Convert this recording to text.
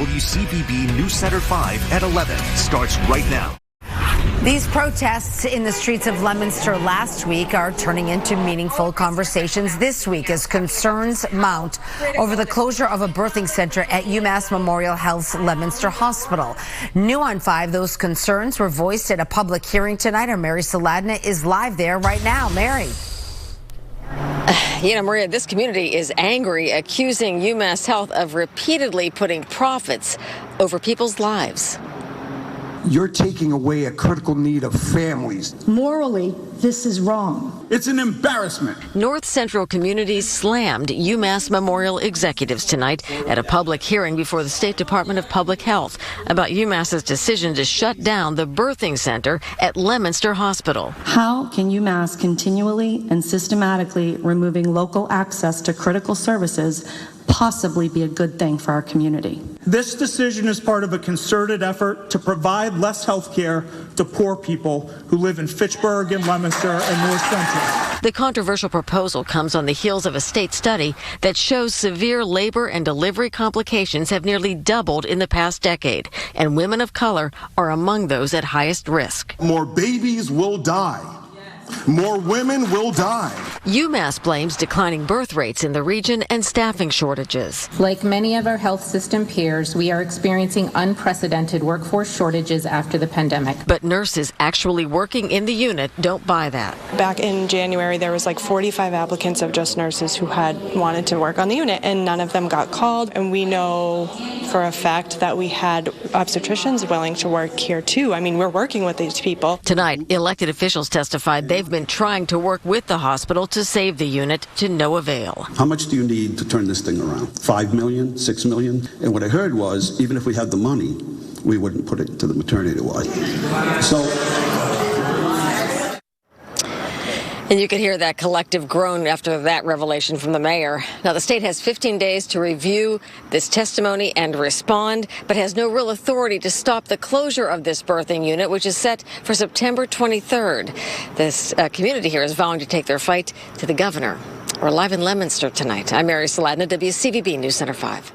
WCVB News Center 5 at 11 starts right now. These protests in the streets of Leominster last week are turning into meaningful conversations this week as concerns mount over the closure of a birthing center at UMass Memorial Health's Leominster Hospital. New on 5, those concerns were voiced at a public hearing tonight. Our Mary Saladna is live there right now. Mary. Maria, this community is angry, accusing UMass Health of repeatedly putting profits over people's lives. You're taking away a critical need of families. Morally, this is wrong. It's an embarrassment. North Central communities slammed UMass Memorial executives tonight at a public hearing before the State Department of Public Health about UMass's decision to shut down the birthing center at Leominster Hospital. How can UMass continually and systematically removing local access to critical services possibly be a good thing for our community? This decision is part of a concerted effort to provide less health care to poor people who live in Fitchburg and Leominster and North Central. The controversial proposal comes on the heels of a state study that shows severe labor and delivery complications have nearly doubled in the past decade, and women of color are among those at highest risk. More babies will die. More women will die. UMass blames declining birth rates in the region and staffing shortages. Like many of our health system peers, we are experiencing unprecedented workforce shortages after the pandemic. But nurses actually working in the unit don't buy that. Back in January, there was like 45 applicants of just nurses who had wanted to work on the unit, and none of them got called. And we know for a fact that we had obstetricians willing to work here too. I mean, we're working with these people. Tonight, elected officials testified they've been trying to work with the hospital to save the unit to no avail. How much do you need to turn this thing around? 5 million, 6 million? And what I heard was, even if we had the money, we wouldn't put it to the maternity ward. And you could hear that collective groan after that revelation from the mayor. Now, the state has 15 days to review this testimony and respond, but has no real authority to stop the closure of this birthing unit, which is set for September 23rd. This community here is vowing to take their fight to the governor. We're live in Leominster tonight. I'm Mary Saladna, WCVB News Center 5.